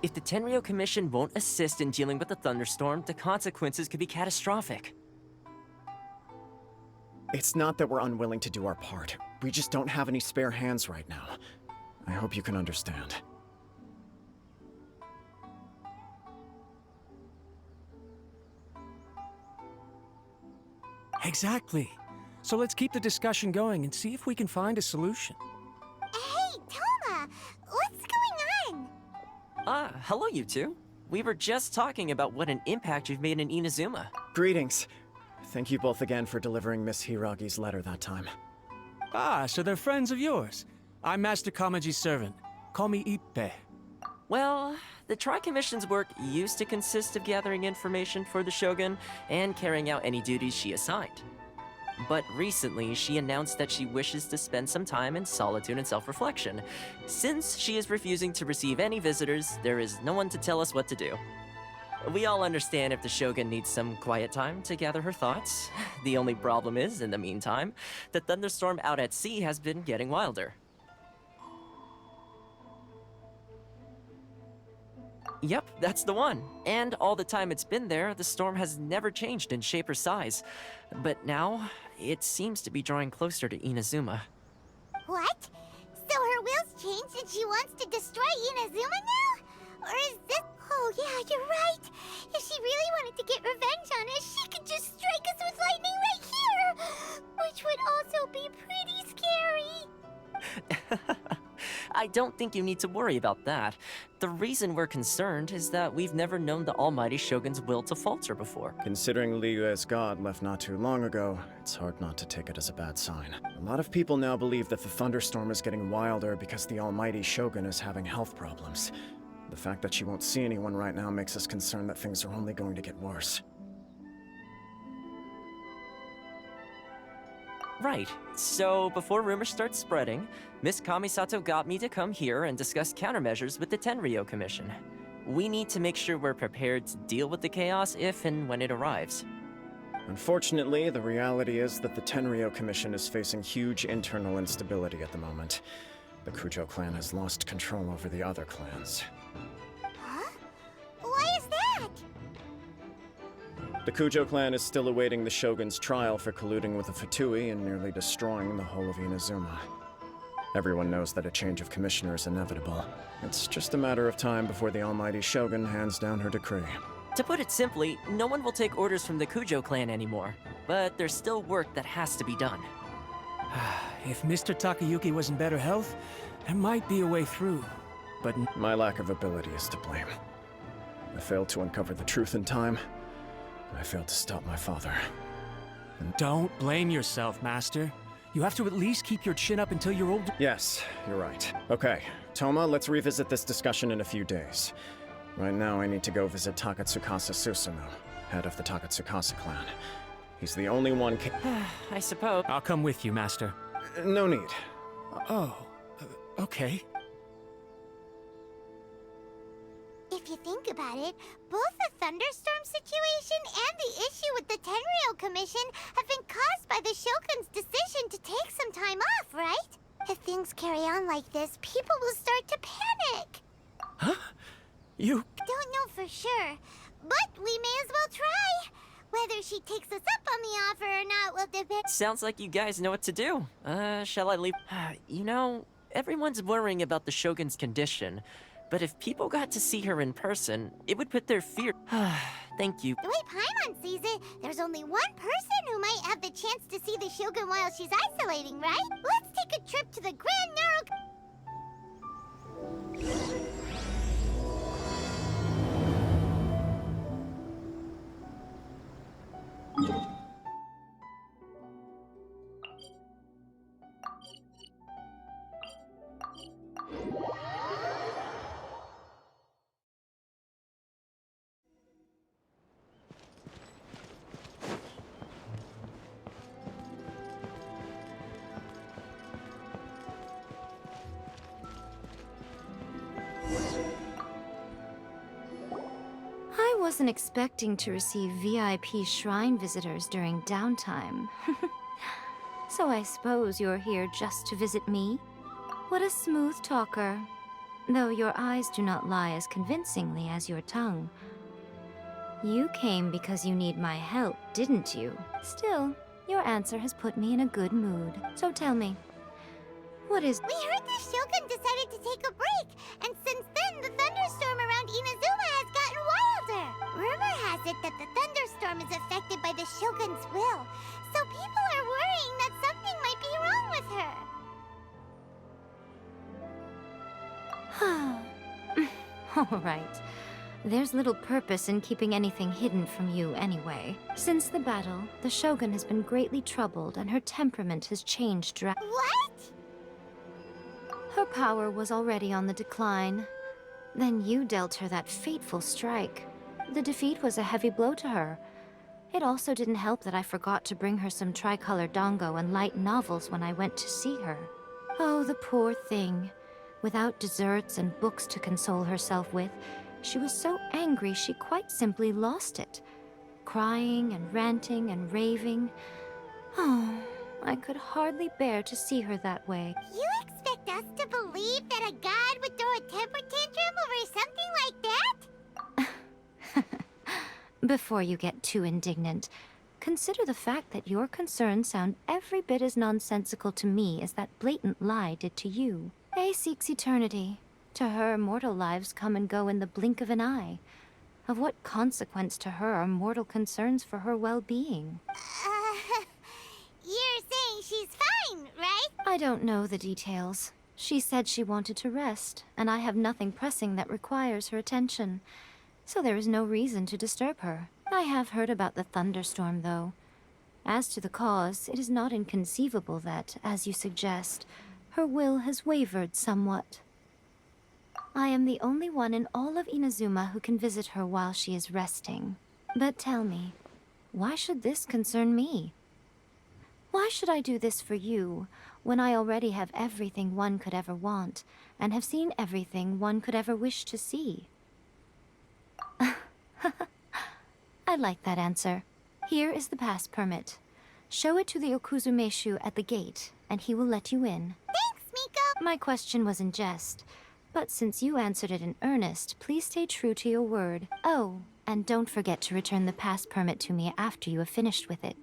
If the Tenryou Commission won't assist in dealing with the thunderstorm, the consequences could be catastrophic. It's not that we're unwilling to do our part. We just don't have any spare hands right now. I hope you can understand. Exactly. So let's keep the discussion going and see if we can find a solution. Hey, Toma! What's going on? Hello you two. We were just talking about what an impact you've made in Inazuma. Greetings. Thank you both again for delivering Miss Hiragi's letter that time. Ah, so they're friends of yours. I'm Master Kamaji's servant. Call me Ippe. Well, the Tri-Commission's work used to consist of gathering information for the Shogun and carrying out any duties she assigned. But recently, she announced that she wishes to spend some time in solitude and self-reflection. Since she is refusing to receive any visitors, there is no one to tell us what to do. We all understand if the Shogun needs some quiet time to gather her thoughts. The only problem is, in the meantime, the thunderstorm out at sea has been getting wilder. Yep, that's the one. And all the time it's been there, the storm has never changed in shape or size. But now, it seems to be drawing closer to Inazuma. What? So her will's changed and she wants to destroy Inazuma now? Or is this... Oh yeah, you're right. If she really wanted to get revenge on us, she could just strike us with lightning right here! Which would also be pretty scary. I don't think you need to worry about that. The reason we're concerned is that we've never known the Almighty Shogun's will to falter before. Considering Liyue's god left not too long ago, it's hard not to take it as a bad sign. A lot of people now believe that the thunderstorm is getting wilder because the Almighty Shogun is having health problems. The fact that she won't see anyone right now makes us concerned that things are only going to get worse. Right. So, before rumors start spreading, Miss Kamisato got me to come here and discuss countermeasures with the Tenryou Commission. We need to make sure we're prepared to deal with the chaos if and when it arrives. Unfortunately, the reality is that the Tenryou Commission is facing huge internal instability at the moment. The Kujo clan has lost control over the other clans. Huh? Why is that? The Kujo clan is still awaiting the Shogun's trial for colluding with the Fatui and nearly destroying the whole of Inazuma. Everyone knows that a change of commissioner is inevitable. It's just a matter of time before the Almighty Shogun hands down her decree. To put it simply, no one will take orders from the Kujo clan anymore. But there's still work that has to be done. If Mr. Takayuki was in better health, there might be a way through. But My lack of ability is to blame. I failed to uncover the truth in time. I failed to stop my father. don't blame yourself, Master. You have to at least keep your chin up until you're older. Yes, you're right. Okay, Toma, let's revisit this discussion in a few days. Right now, I need to go visit Takatsukasa Susumu, head of the Takatsukasa clan. He's the only one I suppose. I'll come with you, Master. No need. Okay. If you think about it, both the thunderstorm situation and the issue with the Tenryou Commission have been caused by the Shogun's decision to take some time off, right? If things carry on like this, people will start to panic. Huh? You... Don't know for sure, but we may as well try. Whether she takes us up on the offer or not will depend... Sounds like you guys know what to do. Shall I leave? You know, everyone's worrying about the Shogun's condition. But if people got to see her in person, it would put their fear... Thank you. The way Paimon sees it, there's only one person who might have the chance to see the Shogun while she's isolating, right? Let's take a trip to the Grand Neuro... I wasn't expecting to receive VIP shrine visitors during downtime. So I suppose you're here just to visit me? What a smooth talker. though your eyes do not lie as convincingly as your tongue. You came because you need my help, didn't you? Still, your answer has put me in a good mood. So tell me, what is— We heard the Shogun decided to take a break, and since then the thunderstorm around Inazuma has gotten wilder. Rumor has it that the thunderstorm is affected by the Shogun's will, so people are worrying that something might be wrong with her. All right. There's little purpose in keeping anything hidden from you anyway. Since the battle, the Shogun has been greatly troubled and her temperament has changed What? Her power was already on the decline. Then you dealt her that fateful strike. The defeat was a heavy blow to her. It also didn't help that I forgot to bring her some tricolor dango and light novels when I went to see her. Oh, the poor thing. Without desserts and books to console herself with, she was so angry she quite simply lost it. Crying and ranting and raving. Oh, I could hardly bear to see her that way. You expect us to believe that a god would throw a temper tantrum over something like that? Before you get too indignant, consider the fact that your concerns sound every bit as nonsensical to me as that blatant lie did to you. A seeks eternity. To her, mortal lives come and go in the blink of an eye. Of what consequence to her are mortal concerns for her well-being? You're saying she's fine, right? I don't know the details. She said she wanted to rest, and I have nothing pressing that requires her attention. So there is no reason to disturb her. I have heard about the thunderstorm, though. As to the cause, it is not inconceivable that, as you suggest, her will has wavered somewhat. I am the only one in all of Inazuma who can visit her while she is resting. But tell me, why should this concern me? Why should I do this for you, when I already have everything one could ever want, and have seen everything one could ever wish to see? I like that answer. Here is the pass permit. Show it to the Okuzumeshu at the gate, and he will let you in. Thanks, Miko! My question was in jest, but since you answered it in earnest, please stay true to your word. Oh, and don't forget to return the pass permit to me after you have finished with it.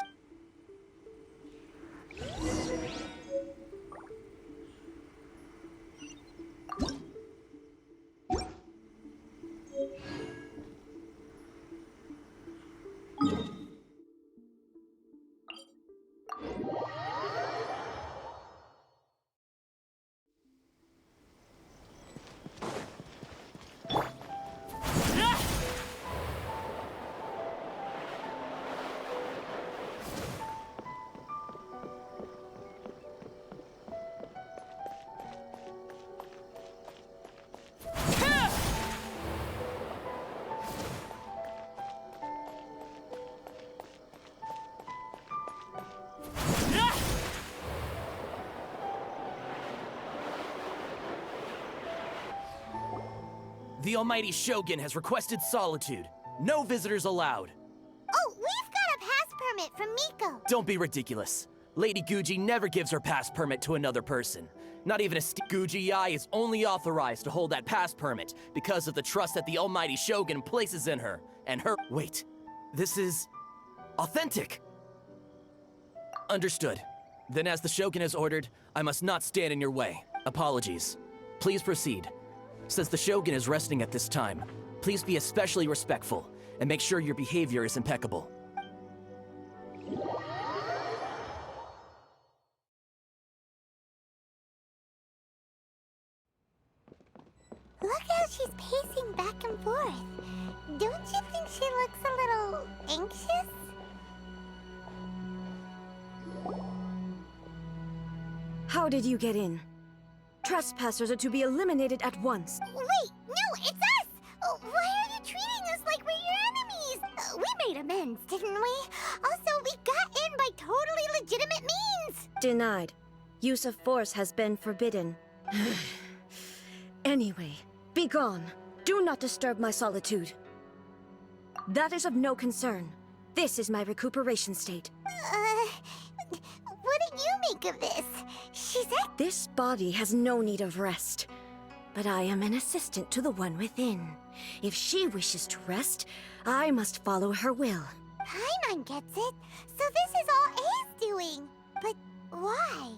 The Almighty Shogun has requested solitude. No visitors allowed. Oh, we've got a pass permit from Miko. Don't be ridiculous. Lady Guji never gives her pass permit to another person. Not even a Guji is only authorized to hold that pass permit because of the trust that the Almighty Shogun places in her. And her— Wait, this is authentic. Understood. Then as the Shogun has ordered, I must not stand in your way. Apologies. Please proceed. Since the Shogun is resting at this time, please be especially respectful and make sure your behavior is impeccable. Look how she's pacing back and forth. Don't you think she looks a little anxious? How did you get in? Trespassers are to be eliminated at once. Wait, no, it's us! Oh, why are you treating us like we're your enemies? We made amends, didn't we? Also, we got in by totally legitimate means! Denied. Use of force has been forbidden. Anyway, be gone. Do not disturb my solitude. That is of no concern. This is my recuperation state. What do you make of this? She said— This body has no need of rest. but I am an assistant to the one within. If she wishes to rest, I must follow her will. Paimon gets it. So this is all A's doing. But why?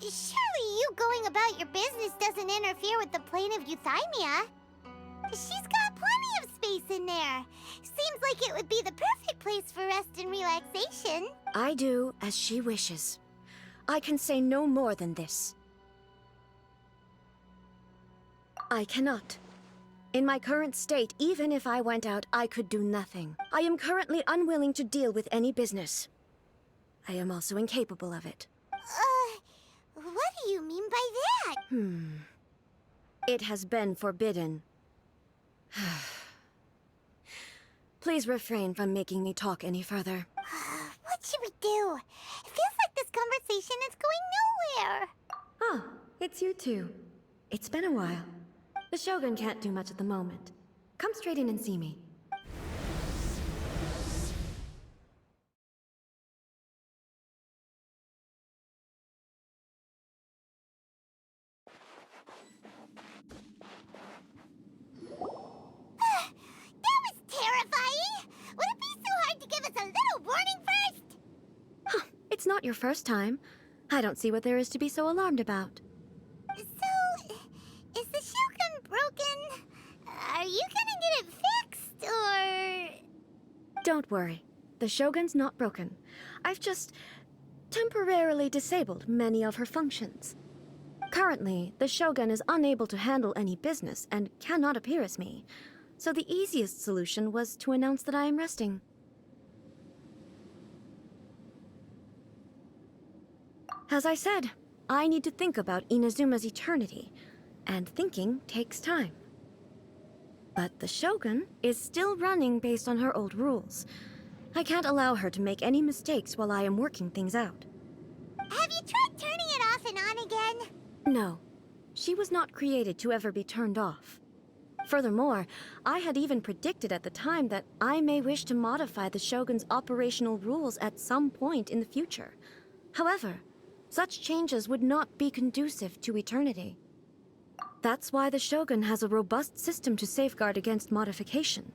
Surely you going about your business doesn't interfere with the plane of euthymia. She's got plenty of space in there. Seems like it would be the perfect place for rest and relaxation. I do as she wishes. I can say no more than this. I cannot. In my current state, even if I went out, I could do nothing. I am currently unwilling to deal with any business. I am also incapable of it. What do you mean by that? It has been forbidden. Please refrain from making me talk any further. What should we do? It feels like this conversation is going nowhere. Oh, it's you two. It's been a while. The Shogun can't do much at the moment. Come straight in and see me. That was terrifying! Would it be so hard to give us a little warning first? It's not your first time. I don't see what there is to be so alarmed about. So, is the Shogun broken? Are you gonna get it fixed, or...? Don't worry. The Shogun's not broken. I've just temporarily disabled many of her functions. Currently, the Shogun is unable to handle any business and cannot appear as me. So the easiest solution was to announce that I am resting. As I said, I need to think about Inazuma's eternity, and thinking takes time. But the Shogun is still running based on her old rules. I can't allow her to make any mistakes while I am working things out. Have you tried turning it off and on again? No, she was not created to ever be turned off. Furthermore, I had even predicted at the time that I may wish to modify the Shogun's operational rules at some point in the future. However, such changes would not be conducive to eternity. That's why the Shogun has a robust system to safeguard against modification.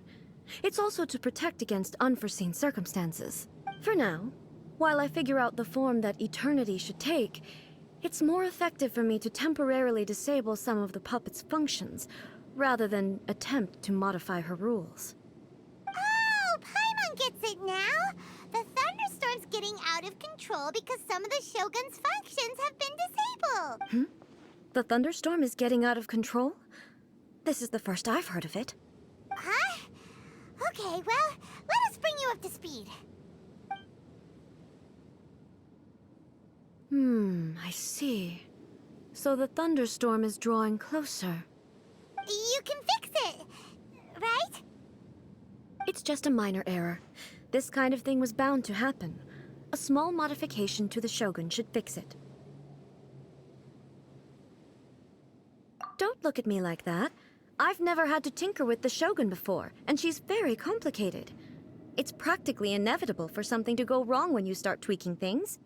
It's also to protect against unforeseen circumstances. For now, while I figure out the form that eternity should take, it's more effective for me to temporarily disable some of the puppet's functions, rather than attempt to modify her rules. Oh, Paimon gets it now! The thunderstorm's getting out of control because some of the Shogun's functions have been disabled! The thunderstorm is getting out of control? This is the first I've heard of it. Huh? Okay, well, let us bring you up to speed. I see. So the thunderstorm is drawing closer. You can fix it, right? It's just a minor error. This kind of thing was bound to happen. A small modification to the Shogun should fix it. Don't look at me like that. I've never had to tinker with the Shogun before, and she's very complicated. It's practically inevitable for something to go wrong when you start tweaking things.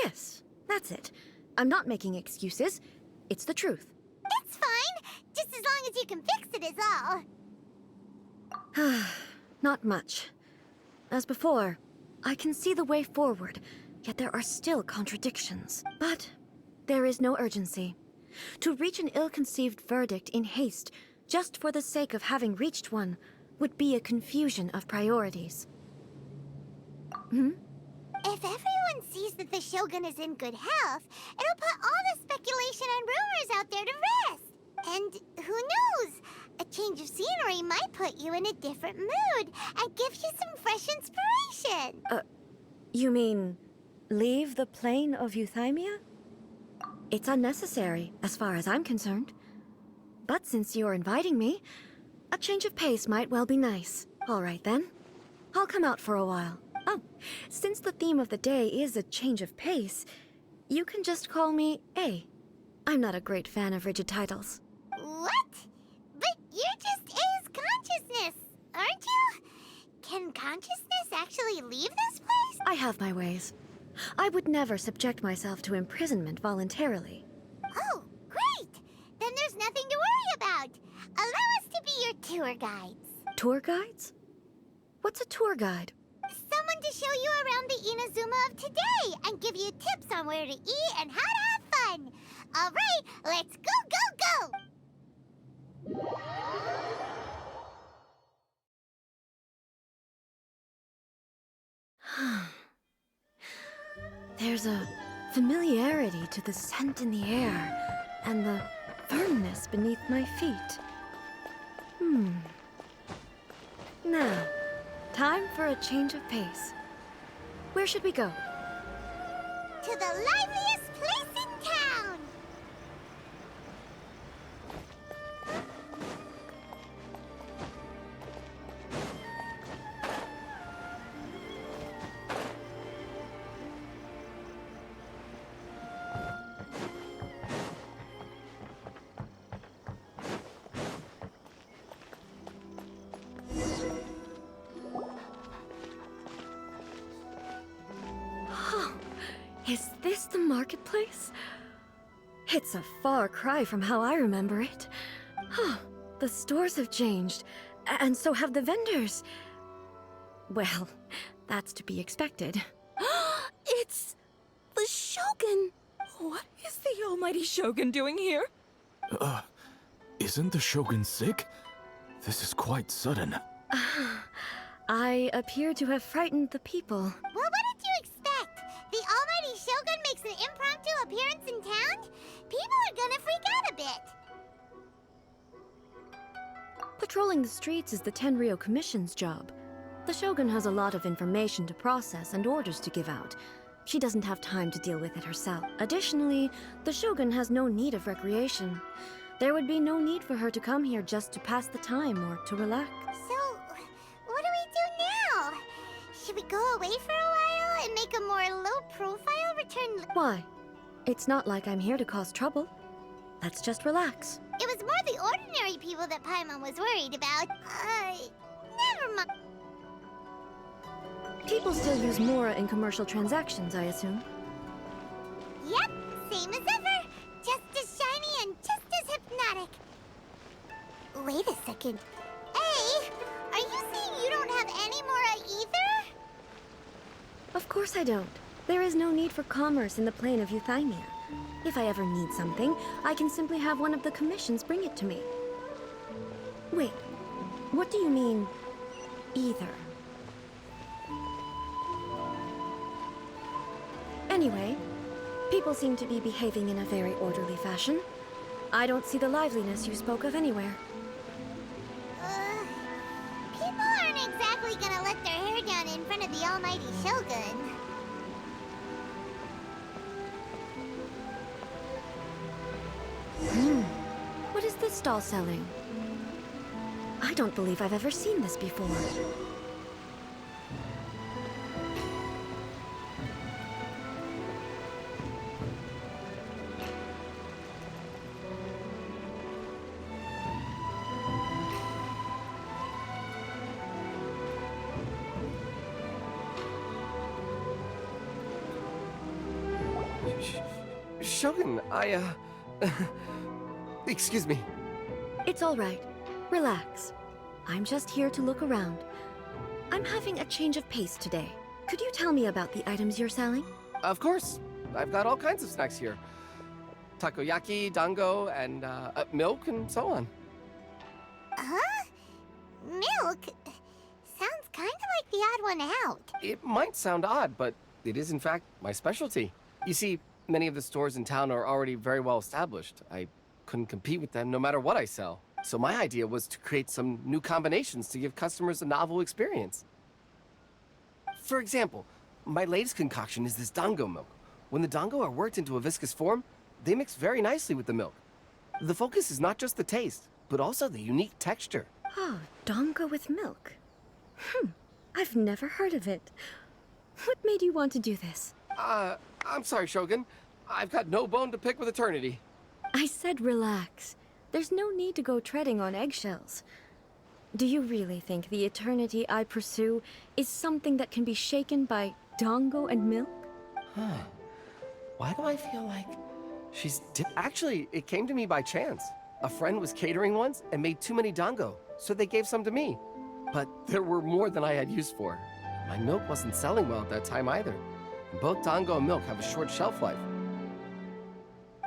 Yes, that's it. I'm not making excuses. It's the truth. It's fine, just as long as you can fix it is all. Not much. As before, I can see the way forward, yet there are still contradictions. But there is no urgency. To reach an ill-conceived verdict in haste, just for the sake of having reached one, would be a confusion of priorities. If everyone sees that the Shogun is in good health, it'll put all the speculation and rumors out there to rest. And who knows? A change of scenery might put you in a different mood and give you some fresh inspiration. You mean, leave the plane of euthymia? It's unnecessary, as far as I'm concerned. But since you're inviting me, a change of pace might well be nice. All right, then. I'll come out for a while. Oh, since the theme of the day is a change of pace, you can just call me A. I'm not a great fan of rigid titles. What? But you're just A's consciousness, aren't you? Can consciousness actually leave this place? I have my ways. I would never subject myself to imprisonment voluntarily. Oh, great! Then there's nothing to worry tour guides. Tour guides? What's a tour guide? Someone to show you around the Inazuma of today and give you tips on where to eat and how to have fun. All right, let's go, go, go! There's a familiarity to the scent in the air and the firmness beneath my feet. Now, time for a change of pace. Where should we go? To the liveliest place in town! Is this the marketplace? It's a far cry from how I remember it. The stores have changed, and so have the vendors. Well, that's to be expected. It's the Shogun! What is the almighty Shogun doing here? Isn't the Shogun sick? This is quite sudden. I appear to have frightened the people. Well, what did you expect? The almighty Shogun makes an impromptu appearance in town? People are gonna freak out a bit. Patrolling the streets is the Tenryou Commission's job. The Shogun has a lot of information to process and orders to give out. She doesn't have time to deal with it herself. Additionally, the Shogun has no need of recreation. There would be no need for her to come here just to pass the time or to relax. So, what do we do now? Should we go away for a while and make a more low-profile return? Why? It's not like I'm here to cause trouble. Let's just relax. It was more the ordinary people that Paimon was worried about. Never mind. People still use Mora in commercial transactions, I assume. Yep, same as ever. Just as shiny and just as hypnotic. Wait a second. Hey, are you saying you don't have any Mora either? Of course I don't. There is no need for commerce in the plane of Euthymia. If I ever need something, I can simply have one of the commissions bring it to me. Wait, what do you mean, either? Anyway, people seem to be behaving in a very orderly fashion. I don't see the liveliness you spoke of anywhere. People aren't exactly gonna let their hair down in front of the almighty Shogun. What is this stall selling? I don't believe I've ever seen this before. Shogun, excuse me. It's all right. Relax. I'm just here to look around. I'm having a change of pace today. Could you tell me about the items you're selling? Of course. I've got all kinds of snacks here. Takoyaki, dango, and milk, and so on. Huh? Milk? Sounds kind of like the odd one out. It might sound odd, but it is in fact my specialty. You see, many of the stores in town are already very well established. I couldn't compete with them no matter what I sell. So my idea was to create some new combinations to give customers a novel experience. For example, my latest concoction is this dango milk. When the dango are worked into a viscous form, they mix very nicely with the milk. The focus is not just the taste, but also the unique texture. Oh, dango with milk. I've never heard of it. What made you want to do this? I'm sorry, Shogun. I've got no bone to pick with eternity. I said relax. There's no need to go treading on eggshells. Do you really think the eternity I pursue is something that can be shaken by dango and milk? Why do I feel like she's... Actually, it came to me by chance. A friend was catering once and made too many dango, so they gave some to me. But there were more than I had use for. My milk wasn't selling well at that time either. And both dango and milk have a short shelf life.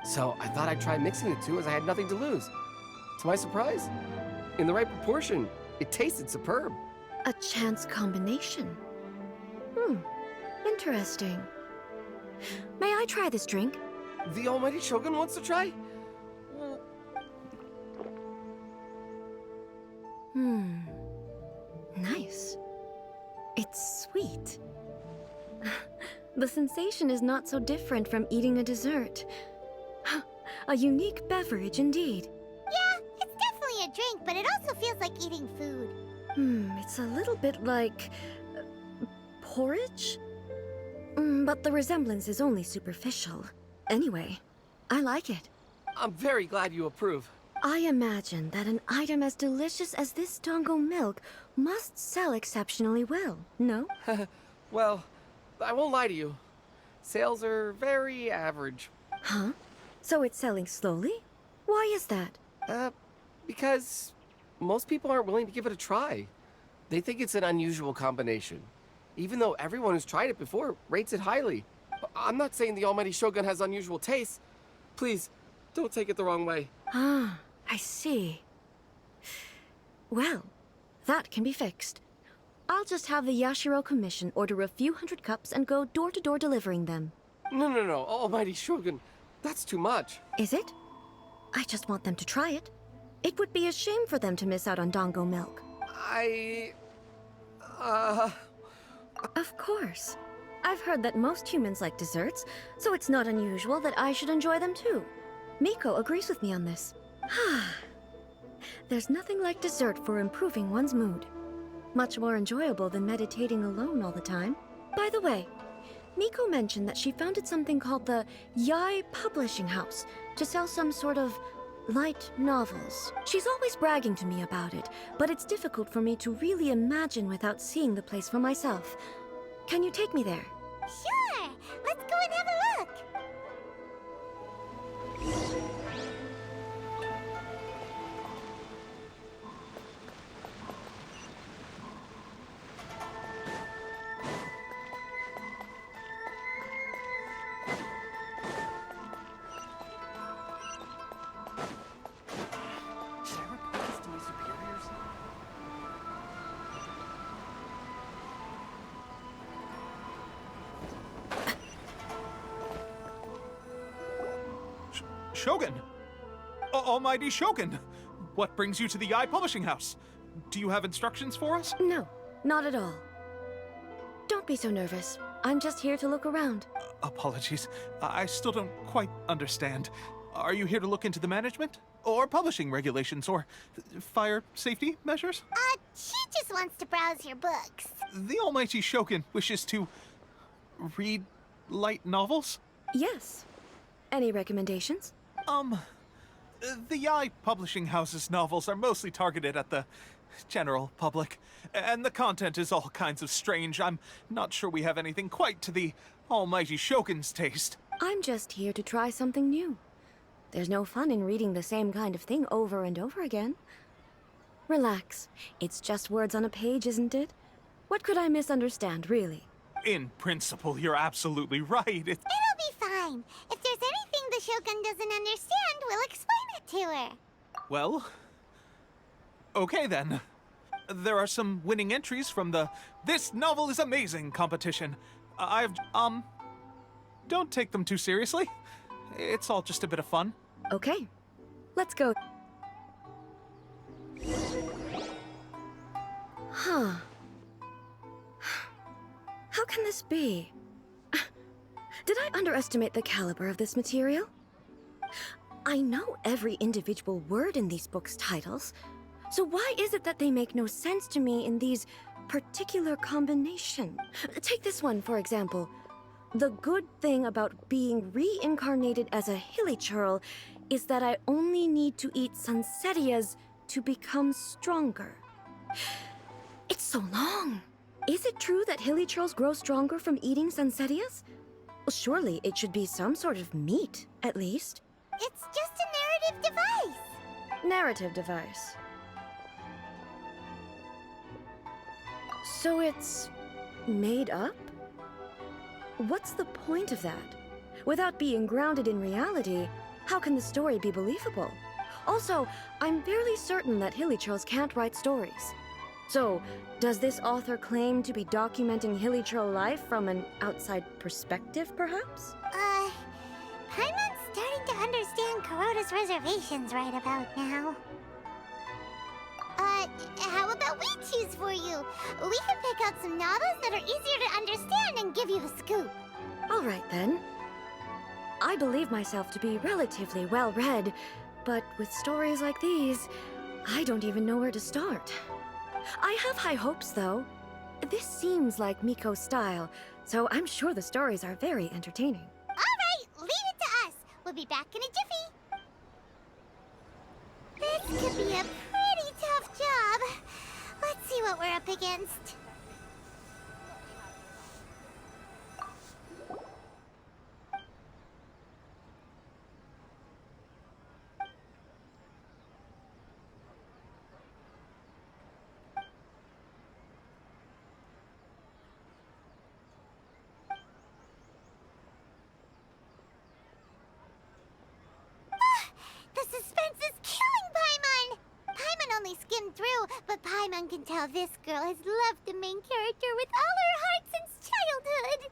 So I thought I'd try mixing the two as I had nothing to lose. To my surprise, in the right proportion, it tasted superb. A chance combination. Interesting. May I try this drink? The Almighty Shogun wants to try? Nice. It's sweet. The sensation is not so different from eating a dessert. A unique beverage indeed. Yeah, it's definitely a drink, but it also feels like eating food. It's a little bit like... porridge? But the resemblance is only superficial. Anyway, I like it. I'm very glad you approve. I imagine that an item as delicious as this dango milk must sell exceptionally well, no? Well, I won't lie to you. Sales are very average. Huh? So it's selling slowly? Why is that? Because most people aren't willing to give it a try. They think it's an unusual combination. Even though everyone who's tried it before rates it highly. I'm not saying the Almighty Shogun has unusual tastes. Please, don't take it the wrong way. Ah, I see. Well, that can be fixed. I'll just have the Yashiro Commission order a few hundred cups and go door-to-door delivering them. No, Almighty Shogun. That's too much. Is it? I just want them to try it. It would be a shame for them to miss out on dango milk. Of course. I've heard that most humans like desserts, so it's not unusual that I should enjoy them too. Miko agrees with me on this. There's nothing like dessert for improving one's mood. Much more enjoyable than meditating alone all the time. By the way, Miko mentioned that she founded something called the Yai Publishing House to sell some sort of light novels. She's always bragging to me about it, but it's difficult for me to really imagine without seeing the place for myself. Can you take me there? Sure! Let's go and have a look! Should I report this to my superiors? Shogun! Almighty Shogun! What brings you to the Yai Publishing House? Do you have instructions for us? No, not at all. Don't be so nervous. I'm just here to look around. Apologies. I still don't quite understand. Are you here to look into the management? Or publishing regulations? Or fire safety measures? She just wants to browse your books. The Almighty Shogun wishes to read light novels? Yes. Any recommendations? The Yai Publishing House's novels are mostly targeted at the general public, and the content is all kinds of strange. I'm not sure we have anything quite to the Almighty Shogun's taste. I'm just here to try something new. There's no fun in reading the same kind of thing over and over again. Relax. It's just words on a page, isn't it? What could I misunderstand, really? In principle, you're absolutely right. It'll be fine. If there's anything the Shogun doesn't understand, we'll explain it to her. Well, okay then. There are some winning entries from the This Novel is Amazing competition. Don't take them too seriously. It's all just a bit of fun. Okay. Let's go. Huh. How can this be? Did I underestimate the caliber of this material? I know every individual word in these books' titles, so why is it that they make no sense to me in these particular combinations? Take this one, for example. The good thing about being reincarnated as a hilly churl is that I only need to eat sunsettias to become stronger. It's so long. Is it true that hilly churls grow stronger from eating sunsettias? Well, surely it should be some sort of meat, at least. It's just a narrative device. Narrative device. So it's made up? What's the point of that? Without being grounded in reality, how can the story be believable? Also, I'm fairly certain that Hilichurls can't write stories. So, does this author claim to be documenting Hilichurl life from an outside perspective, perhaps? Paimon's starting to understand Kuroda's reservations right about now. How about we choose for you? We can pick out some novels that are easier to understand and give you the scoop. All right, then. I believe myself to be relatively well-read, but with stories like these, I don't even know where to start. I have high hopes, though. This seems like Miko's style, so I'm sure the stories are very entertaining. All right, leave it to us. We'll be back in a jiffy. This could be a pretty tough job. Let's see what we're up against. The suspense is killing Paimon! Paimon only skimmed through, but Paimon can tell this girl has loved the main character with all her heart since childhood.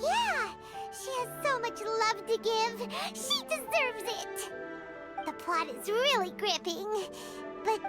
Yeah, she has so much love to give. She deserves it. The plot is really gripping, but...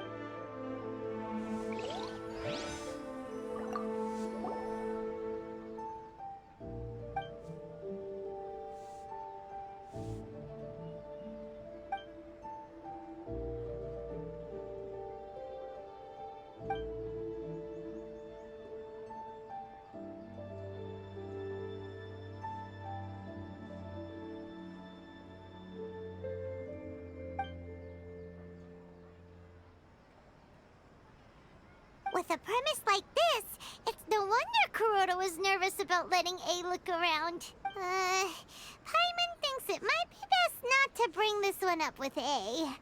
With a premise like this, it's no wonder Kuroda was nervous about letting A look around. Paimon thinks it might be best not to bring this one up with A.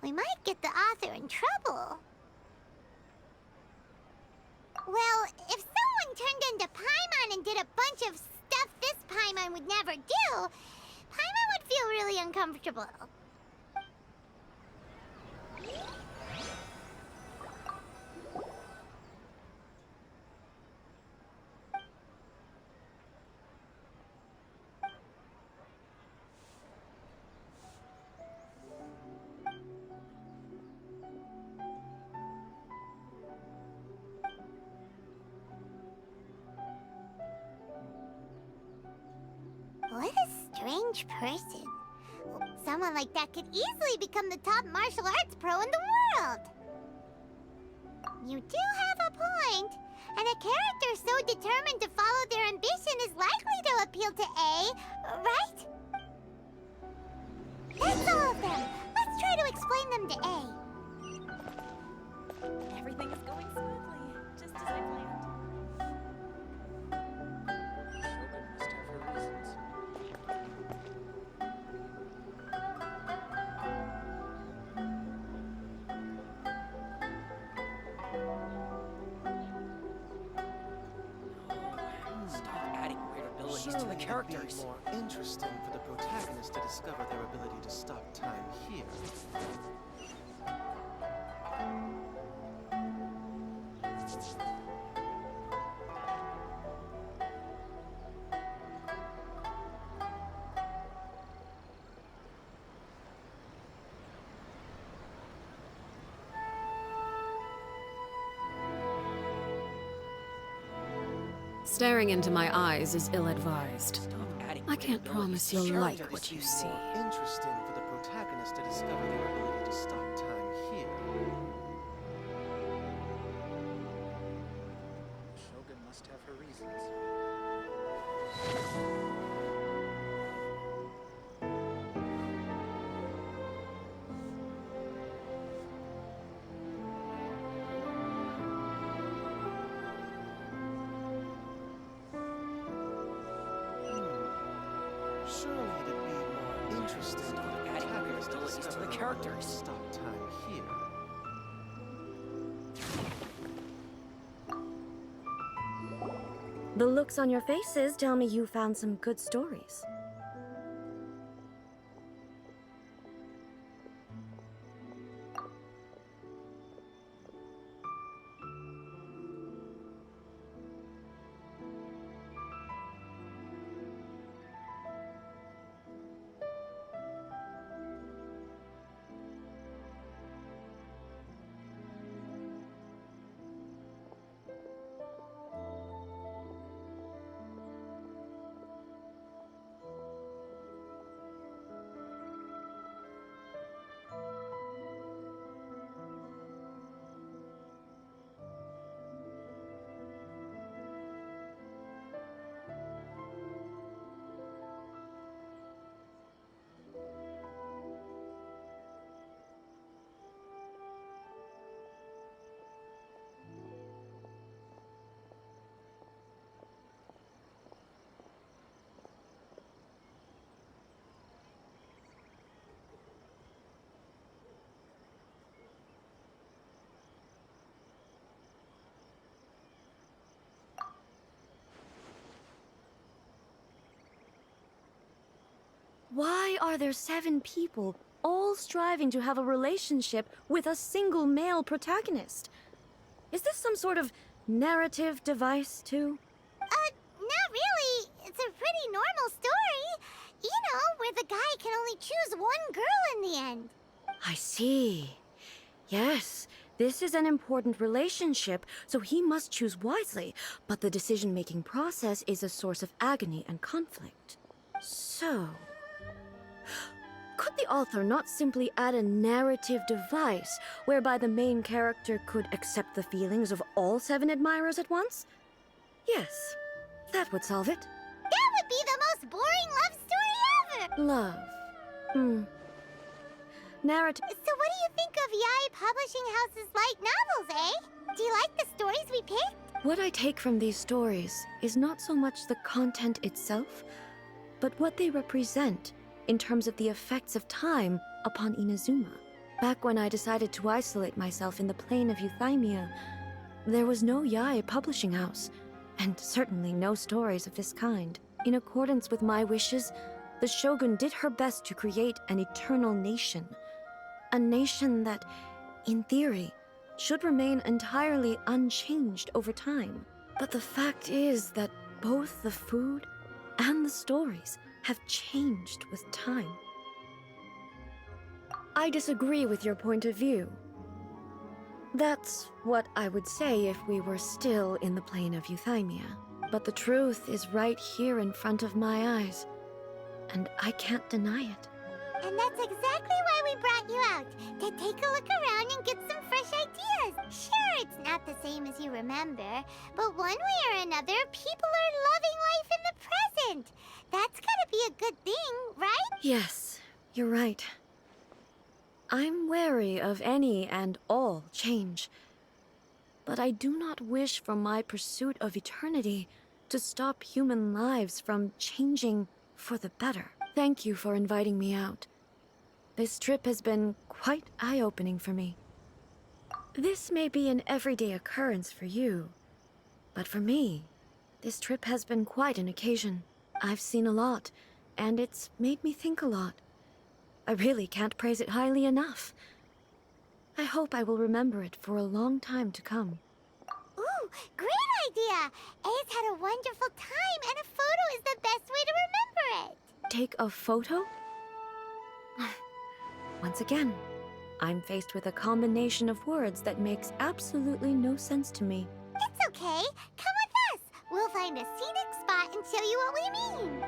We might get the author in trouble. Well, if someone turned into Paimon and did a bunch of stuff this Paimon would never do, Paimon would feel really uncomfortable. What a strange person. Someone like that could easily become the top martial arts pro in the world. You do have a point. And a character so determined to follow their ambition is likely to appeal to A, right? That's all of them. Let's try to explain them to A. Everything is going smoothly, just as I planned. To the characters. More interesting for the protagonist to discover their ability to stop time here. Staring into my eyes is ill-advised. I can't promise you'll like what you see. Interesting for the protagonist to discover their ability to stop time here. interesting for the protagonist to discover the characters. Stop time here. The looks on your faces tell me you found some good stories. Why are there 7 people all striving to have a relationship with a single male protagonist? Is this some sort of narrative device, too? Not really. It's a pretty normal story. You know, where the guy can only choose one girl in the end. I see. Yes, this is an important relationship, so he must choose wisely, but the decision-making process is a source of agony and conflict. So, could the author not simply add a narrative device whereby the main character could accept the feelings of all 7 admirers at once? Yes, that would solve it. That would be the most boring love story ever! Love. Narrative. So what do you think of Yae Publishing House's light novels, eh? Do you like the stories we picked? What I take from these stories is not so much the content itself, but what they represent in terms of the effects of time upon Inazuma. Back when I decided to isolate myself in the plane of euthymia, there was no Yae Publishing House, and certainly no stories of this kind. In accordance with my wishes, the Shogun did her best to create an eternal nation. A nation that, in theory, should remain entirely unchanged over time. But the fact is that both the food and the stories have changed with time. I disagree with your point of view. That's what I would say if we were still in the plane of euthymia. But the truth is right here in front of my eyes, and I can't deny it. And that's exactly why we brought you out, to take a look around and get some fresh ideas. Sure, it's not the same as you remember, but one way or another, people are loving life in the present. That's gotta be a good thing, right? Yes, you're right. I'm wary of any and all change. But I do not wish for my pursuit of eternity to stop human lives from changing for the better. Thank you for inviting me out. This trip has been quite eye-opening for me. This may be an everyday occurrence for you, but for me, this trip has been quite an occasion. I've seen a lot, and it's made me think a lot. I really can't praise it highly enough. I hope I will remember it for a long time to come. Ooh, great idea! A's had a wonderful time, and a photo is the best way to remember it. Take a photo? Once again, I'm faced with a combination of words that makes absolutely no sense to me. It's okay. Come with us. We'll find a scenic spot and show you what we mean.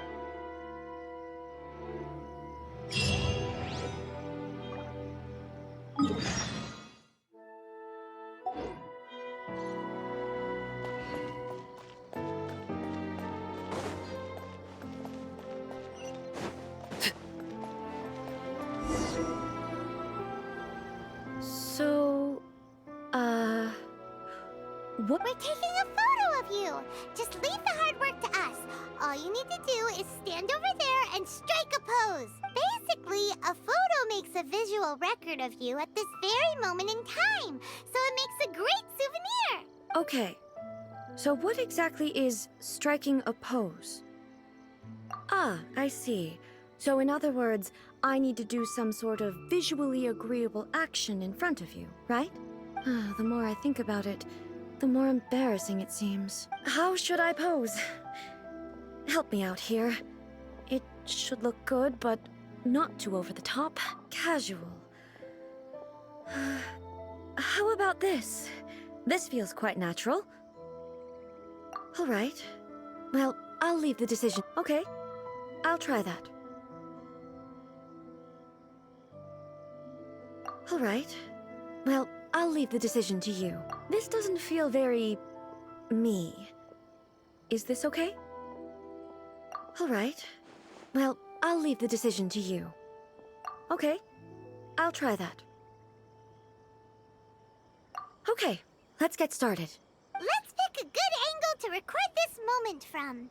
What? We're taking a photo of you. Just leave the hard work to us. All you need to do is stand over there and strike a pose. Basically, Basically, a photo makes a visual record of you at this very moment in time, so it makes a great souvenir. Okay, so what exactly is striking a pose? Ah, I see. So in other words, I need to do some sort of visually agreeable action in front of you, right? The more I think about it, the more embarrassing it seems. How should I pose? Help me out here. It should look good, but not too over the top. Casual. How about this? This feels quite natural. All right. Well, I'll leave the decision. Okay, I'll try that. All right. Well, I'll leave the decision to you. This doesn't feel very... me. Is this okay? All right. Well, I'll leave the decision to you. Okay, I'll try that. Okay, let's get started. Let's pick a good angle to record this moment from.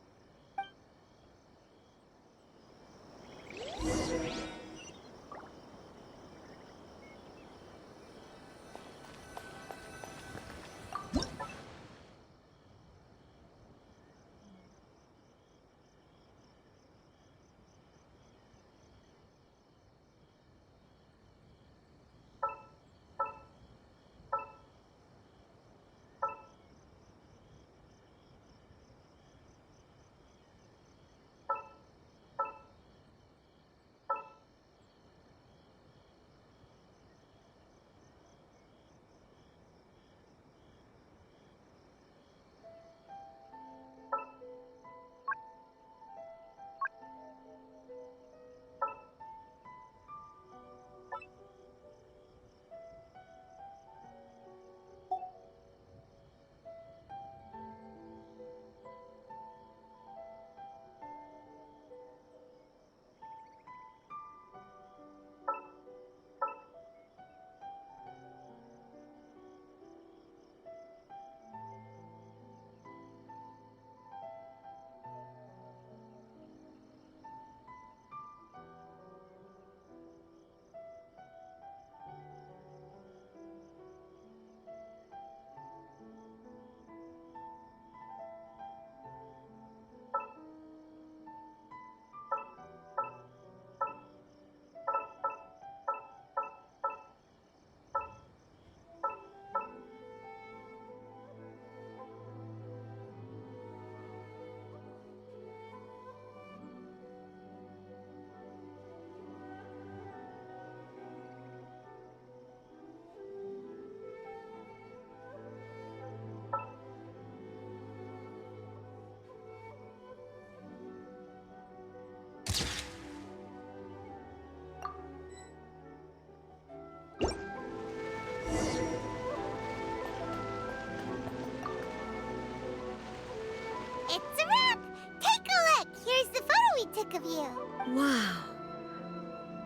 It's a wrap! Take a look! Here's the photo we took of you. Wow.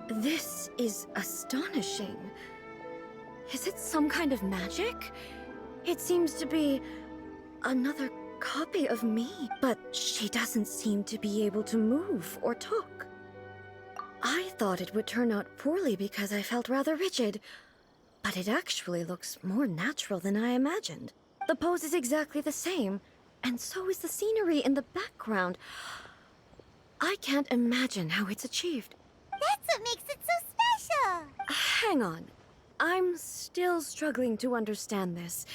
This is astonishing. Is it some kind of magic? It seems to be another copy of me, but she doesn't seem to be able to move or talk. I thought it would turn out poorly because I felt rather rigid, but it actually looks more natural than I imagined. The pose is exactly the same, and so is the scenery in the background. I can't imagine how it's achieved. That's what makes it so special! Hang on. I'm still struggling to understand this.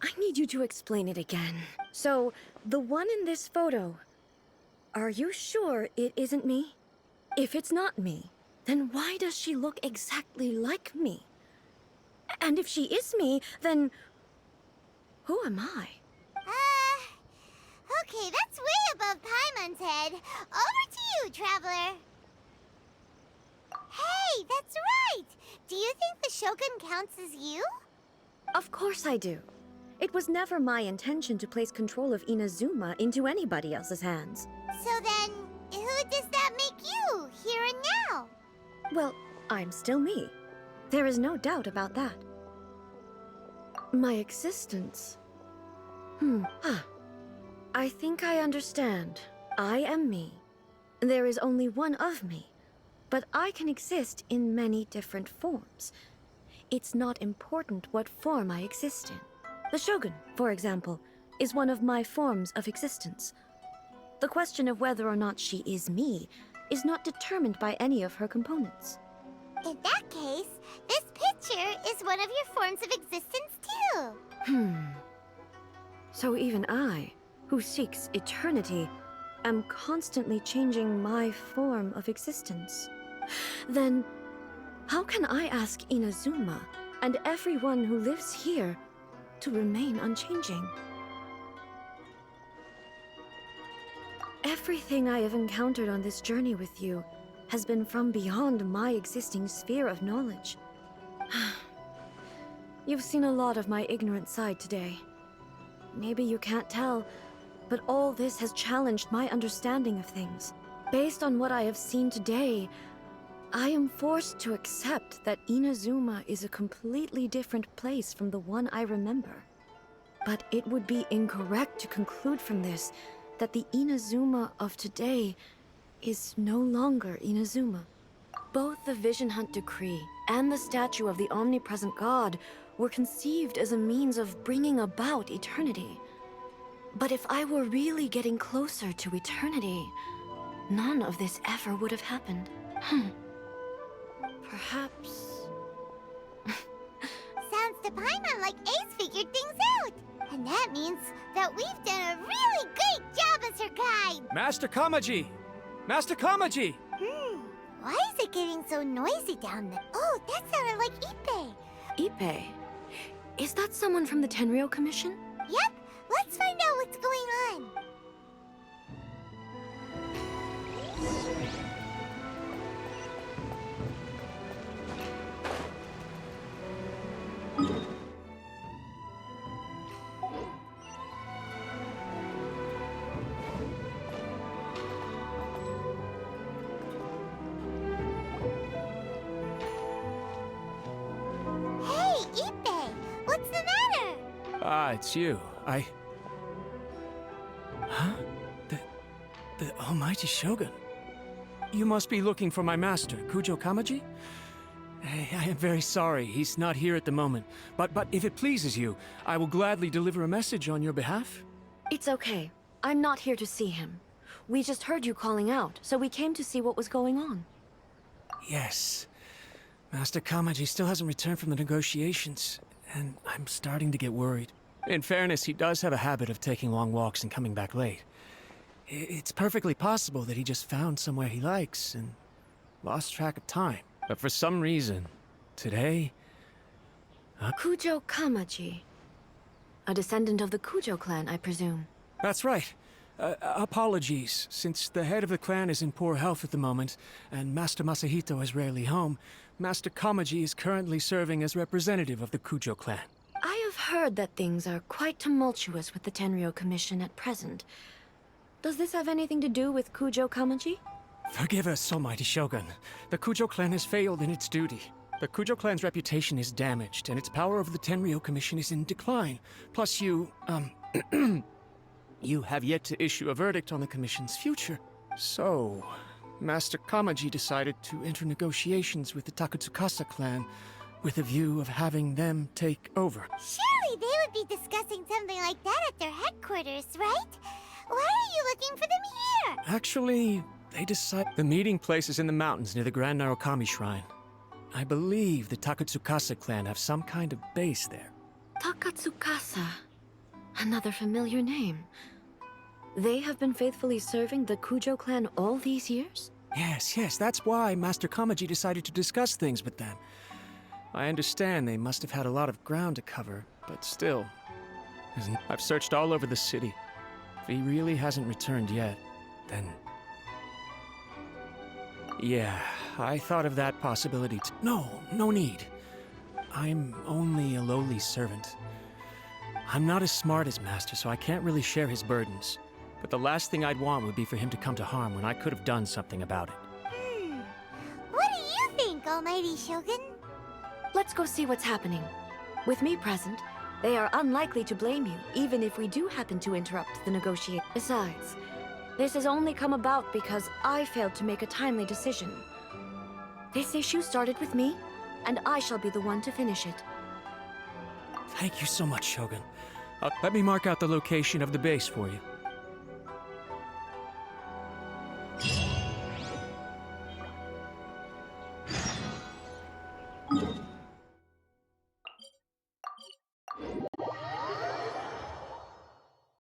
I need you to explain it again. So, the one in this photo, are you sure it isn't me? If it's not me, then why does she look exactly like me? And if she is me, then who am I? Okay, that's way above Paimon's head. Over to you, Traveler. Hey, that's right! Do you think the Shogun counts as you? Of course I do. It was never my intention to place control of Inazuma into anybody else's hands. So then, who does that make you, here and now? Well, I'm still me. There is no doubt about that. My existence... I think I understand. I am me. There is only one of me. But I can exist in many different forms. It's not important what form I exist in. The Shogun, for example, is one of my forms of existence. The question of whether or not she is me is not determined by any of her components. In that case, this picture is one of your forms of existence too. So even I, who seeks eternity, am constantly changing my form of existence. Then, how can I ask Inazuma and everyone who lives here to remain unchanging? Everything I have encountered on this journey with you has been from beyond my existing sphere of knowledge. You've seen a lot of my ignorant side today. Maybe you can't tell, but all this has challenged my understanding of things. Based on what I have seen today, I am forced to accept that Inazuma is a completely different place from the one I remember. But it would be incorrect to conclude from this that the Inazuma of today is no longer Inazuma. Both the Vision Hunt Decree and the statue of the omnipresent god were conceived as a means of bringing about eternity. But if I were really getting closer to eternity, none of this ever would have happened. Perhaps... Sounds to Paimon like Ace figured things out. And that means that we've done a really great job as her guide. Master Kamaji! Master Kamaji! Why is it getting so noisy down there? Oh, that sounded like Ippei. Ippei? Is that someone from the Tenryou Commission? Yep, let's find out what's going on. It's you. Huh? The Almighty Shogun? You must be looking for my master, Kujo Kamaji? I am very sorry, he's not here at the moment. But if it pleases you, I will gladly deliver a message on your behalf. It's okay. I'm not here to see him. We just heard you calling out, so we came to see what was going on. Yes. Master Kamaji still hasn't returned from the negotiations, and I'm starting to get worried. In fairness, he does have a habit of taking long walks and coming back late. It's perfectly possible that he just found somewhere he likes and lost track of time. But for some reason, today... Kujo Kamaji. A descendant of the Kujo clan, I presume. That's right. Apologies, since the head of the clan is in poor health at the moment, and Master Masahito is rarely home, Master Kamaji is currently serving as representative of the Kujo clan. I have heard that things are quite tumultuous with the Tenryou Commission at present. Does this have anything to do with Kujo Kamaji? Forgive us, Almighty Shogun. The Kujo clan has failed in its duty. The Kujo clan's reputation is damaged, and its power over the Tenryou Commission is in decline. Plus you, you have yet to issue a verdict on the Commission's future. So, Master Kamaji decided to enter negotiations with the Takatsukasa clan with a view of having them take over. Surely they would be discussing something like that at their headquarters, right? Why are you looking for them here? Actually, they decided... The meeting place is in the mountains near the Grand Narukami Shrine. I believe the Takatsukasa clan have some kind of base there. Takatsukasa. Another familiar name. They have been faithfully serving the Kujo clan all these years? Yes, that's why Master Kamaji decided to discuss things with them. I understand they must have had a lot of ground to cover, but still. I've searched all over the city. If he really hasn't returned yet, then... Yeah, I thought of that possibility too. No need. I'm only a lowly servant. I'm not as smart as Master, so I can't really share his burdens. But the last thing I'd want would be for him to come to harm when I could have done something about it. What do you think, Almighty Shogun? Let's go see what's happening. With me present, they are unlikely to blame you, even if we do happen to interrupt the negotiation. Besides, this has only come about because I failed to make a timely decision. This issue started with me, and I shall be the one to finish it. Thank you so much, Shogun. Let me mark out the location of the base for you.